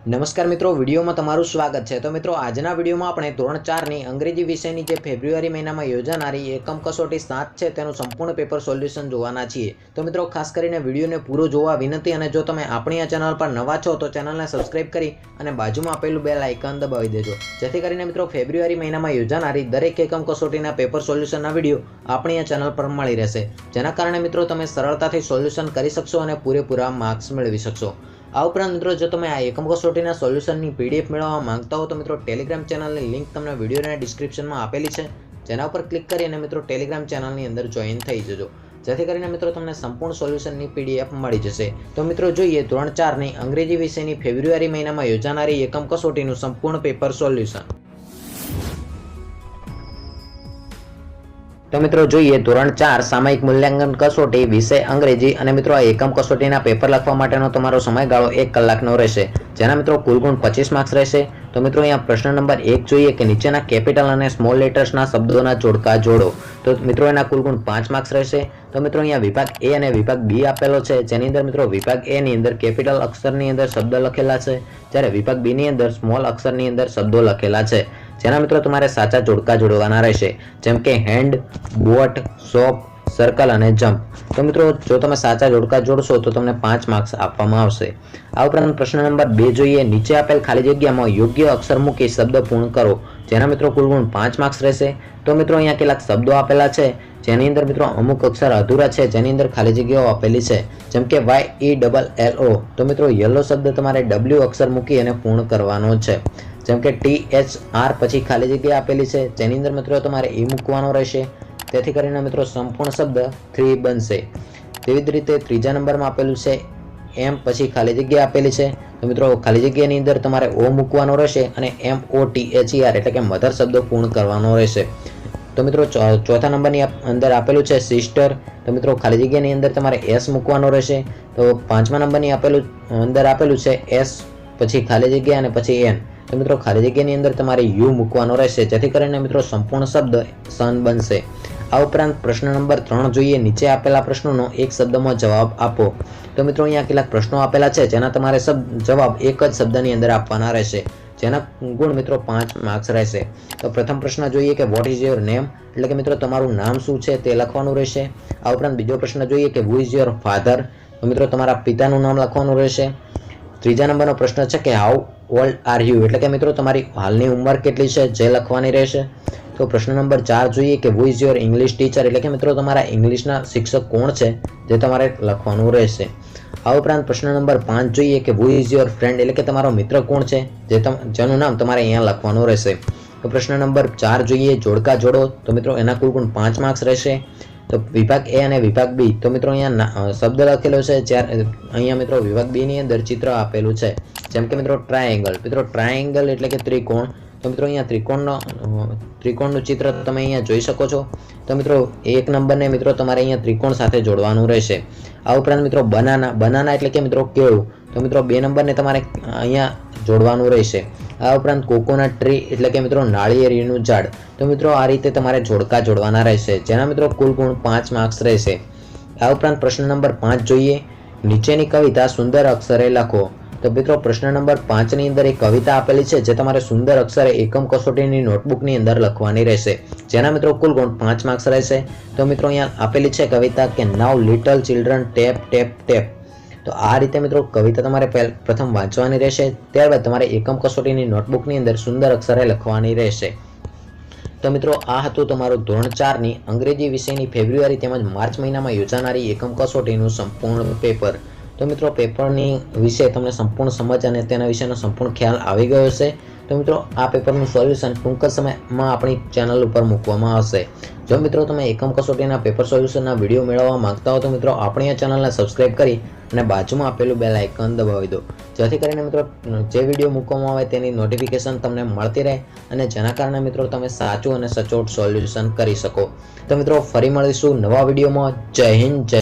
નમસ્કાર મિત્રો, વિડીયોમાં તમારું સ્વાગત છે। તો મિત્રો, આજના વિડીયોમાં આપણે ધોરણ 4ની અંગ્રેજી વિષયની જે ફેબ્રુઆરી મહિનામાં યોજાનારી એકમ કસોટી 7 છે તેનું સંપૂર્ણ પેપર સોલ્યુશન જોવાના છીએ। તો મિત્રો, ખાસ કરીને વિડીયોને પૂરો જોવા વિનંતી, અને જો તમે આપણી આ ચેનલ પર નવા છો તો ચેનલને સબસ્ક્રાઇબ કરી અને બાજુમાં આપેલું બેલ આઇકન દબાવી દેજો, જેથી કરીને મિત્રો ફેબ્રુઆરી મહિનામાં યોજાનારી દરેક એકમ કસોટીના પેપર સોલ્યુશનના વિડીયો આપણી આ ચેનલ પર મળી રહેશે, જેના કારણે મિત્રો તમે સરળતાથી સોલ્યુશન કરી શકશો અને પૂરેપૂરા માર્ક્સ મેળવી શકશો। આ ઉપરાંત મિત્રો, જો તમે આ એકમ કસોટીના સોલ્યુશનની પીડીએફ મેળવવા માંગતા હો તો મિત્રો ટેલિગ્રામ ચેનલની લિંક તમને વિડીયોના ડિસ્ક્રિપ્શનમાં આપેલી છે, જેના ઉપર ક્લિક કરીને મિત્રો ટેલિગ્રામ ચેનલની અંદર જોઈન થઈ જજો, જેથી કરીને મિત્રો તમને સંપૂર્ણ સોલ્યુશનની પીડીએફ મળી જશે। તો મિત્રો, જોઈએ ધોરણ 4ની અંગ્રેજી વિષયની ફેબ્રુઆરી મહિનામાં યોજાનારી એકમ કસોટીનું સંપૂર્ણ પેપર સોલ્યુશન। તો મિત્રો, જોઈએ ધોરણ 4 સામયિક મૂલ્યાંકન કસોટી વિષય અંગ્રેજી, અને મિત્રો આ એકમ કસોટીના પેપર લખવા માટેનો તમારો સમયગાળો 1 કલાકનો રહેશે, જેના મિત્રો કુલ ગુણ 25 માર્ક્સ રહેશે। તો મિત્રો, અહીંયા પ્રશ્ન નંબર 1 જોઈએ કે નીચેના કેપિટલ અને સ્મોલ લેટર્સના શબ્દોના જોડકા જોડો। તો મિત્રો એના કુલ ગુણ 5 માર્ક્સ રહેશે। તો મિત્રો, અહીંયા વિભાગ A અને વિભાગ B આપેલો છે, જેની અંદર મિત્રો વિભાગ A ની અંદર કેપિટલ અક્ષરની અંદર શબ્દ લખેલા છે, જ્યારે વિભાગ B ની અંદર સ્મોલ અક્ષરની અંદર શબ્દો લખેલા છે, જેના મિત્રો તમારે સાચા જોડકા જોડવાના રહેશે, જેમ કે હેન્ડ, બોટ, શોપ, સર્કલ અને જમ્પ। તો મિત્રો, જો તમે સાચા જોડકા જોડશો તો તમને 5 માર્ક્સ આપવામાં આવશે। આ ઉપરાંત પ્રશ્ન નંબર 2 જોઈએ, નીચે આપેલ ખાલી જગ્યામાં યોગ્ય અક્ષર મૂકી શબ્દ પૂર્ણ કરો, જેના મિત્રો કુલ ગુણ 5 માર્ક્સ રહેશે। તો મિત્રો, અહીંયા કેટલાક શબ્દો આપેલા છે, જેની અંદર મિત્રો અમુક અક્ષર અધૂરા છે, જેની અંદર ખાલી જગ્યાઓ આપેલી છે, જેમ કે YELLO। તો મિત્રો, યલો શબ્દ તમારે W અક્ષર મૂકી અને પૂર્ણ કરવાનો છે, જેમ કે THR પછી ખાલી જગ્યા આપેલી છે, જેની અંદર મિત્રો તમારે E મૂકવાનો રહેશે, તેથી કરીને મિત્રો સંપૂર્ણ શબ્દ 3 બનશે। તેવી જ રીતે ત્રીજા નંબરમાં આપેલું છે M પછી ખાલી જગ્યા આપેલી છે, તો મિત્રો ખાલી જગ્યાની અંદર તમારે O મૂકવાનો રહેશે અને MOTHER એટલે કે મધર શબ્દ પૂર્ણ કરવાનો રહેશે। તો મિત્રો, ચોથા નંબરની અંદર આપેલું છે સિસ્ટર, તો મિત્રો ખાલી જગ્યાની અંદર તમારે S મૂકવાનો રહેશે। તો પાંચમા નંબરની અંદર આપેલું છે S પછી ખાલી જગ્યા અને પછી N, તો મિત્રો ખાલી જગ્યાની અંદર તમારે U મૂકવાનો રહેશે, જેથી કરીને મિત્રો સંપૂર્ણ શબ્દ સન બનશે। આ ઉપરાંત પ્રશ્ન નંબર 3 જોઈએ, નીચે આપેલા પ્રશ્નોનો એક શબ્દમાં જવાબ આપો। તો મિત્રો, અહીંયા કેટલાક પ્રશ્નો આપેલા છે, જેના તમારે જવાબ એક જ શબ્દની અંદર આપવાના રહેશે, જેના ગુણ મિત્રો 5 માર્ક્સ રહેશે। તો પ્રથમ પ્રશ્ન જોઈએ કે વોટ ઇઝ યોર નેમ, એટલે કે મિત્રો તમારું નામ શું છે તે લખવાનું રહેશે। આ ઉપરાંત બીજો પ્રશ્ન જોઈએ કે હુ ઇઝ યોર ફાધર, તો મિત્રો તમારા પિતાનું નામ લખવાનું રહેશે। ત્રીજા નંબરનો પ્રશ્ન છે કે હાઉ ઓલ્ડ આર યુ, એટલે કે મિત્રો તમારી હાલની ઉંમર કેટલી છે જે લખવાની રહેશે। તો પ્રશ્ન નંબર 4 જોઈએ કે who is your English teacher, એટલે કે મિત્રો તમારા ઇંગ્લિશના શિક્ષક કોણ છે જે તમારે લખવાનું રહેશે। આ ઉપરાંત પ્રશ્ન નંબર 5 જોઈએ કે હુ ઇઝ યોર ફ્રેન્ડ, એટલે કે તમારો મિત્ર કોણ છે જેનું નામ તમારે અહીંયા લખવાનું રહેશે। તો પ્રશ્ન નંબર 4 જોઈએ જોડકા જોડો, તો મિત્રો એના કુલ ગુણ 5 માર્ક્સ રહેશે। તો વિભાગ A અને વિભાગ B, તો મિત્રો અહીંયા શબ્દ લખેલો છે, જ્યારે અહીંયા મિત્રો વિભાગ B ની અંદર ચિત્ર આપેલું છે, જેમ કે મિત્રો ટ્રાયેંગલ, મિત્રો ટ્રાયેંગલ એટલે કે ત્રિકોણ, તો મિત્રો અહીંયા ત્રિકોણનું ચિત્ર તમે અહીંયા જોઈ શકો છો। તો મિત્રો એક નંબરને મિત્રો તમારે અહીંયા ત્રિકોણ સાથે જોડવાનું રહેશે। આ ઉપરાંત મિત્રો બનાના એટલે કે મિત્રો કેળું, તો મિત્રો 2 નંબરને તમારે અહીંયા જોડવાનું રહેશે। આ ઉપરાંત કોકોનટ ટ્રી એટલે કે મિત્રો નાળિયેરીનું ઝાડ, તો મિત્રો આ રીતે તમારે જોડકા જોડવાના રહેશે, જેના મિત્રો કુલ ગુણ 5 માર્ક્સ રહેશે। આ ઉપરાંત પ્રશ્ન નંબર 5 જોઈએ, નીચેની કવિતા સુંદર અક્ષરે લખો। તો મિત્રો પ્રશ્ન નંબર 5 ની અંદર એક કવિતા આપેલી છે, જે તમારે સુંદર અક્ષરે એકમ કસોટીની નોટબુકની અંદર લખવાની રહેશે, જેના મિત્રો કુલ ગુણ 5 માર્ક્સ રહેશે। તો મિત્રો અહીંયા આપેલી છે કવિતા કે now little children tap tap tap. તો આ રીતે મિત્રો કવિતા તમારે પ્રથમ વાંચવાની રહેશે, ત્યારબાદ તમારે એકમ કસોટીની નોટબુકની અંદર સુંદર અક્ષરે લખવાની રહેશે। તો મિત્રો, આ હતું તમારું ધોરણ 4ની અંગ્રેજી વિષયની ફેબ્રુઆરી તેમજ માર્ચ મહિનામાં યોજાનારી એકમ કસોટીનું સંપૂર્ણ પેપર। તો મિત્રો, પેપરની વિશે તમને સંપૂર્ણ સમજ અને તેના વિશેનો સંપૂર્ણ ખ્યાલ આવી ગયો હશે। તો મિત્રો, આ પેપરનું સોલ્યુશન ટૂંક જ સમયમાં આપણી ચેનલ ઉપર મૂકવામાં આવશે। જો મિત્રો તમે એકમ કસોટીના પેપર સોલ્યુશનના વિડીયો મેળવવા માંગતા હો તો મિત્રો આપણી આ ચેનલને સબસ્ક્રાઇબ કરી અને બાજુમાં આપેલું બેલ આઇકન દબાવી દો, જેથી કરીને મિત્રો જે વિડીયો મૂકવામાં આવે તેની નોટિફિકેશન તમને મળતી રહે, અને જેના કારણે મિત્રો તમે સાચું અને સચોટ સોલ્યુશન કરી શકો। તો મિત્રો, ફરી મળીશું નવા વિડીયોમાં। જય હિન્દ, જય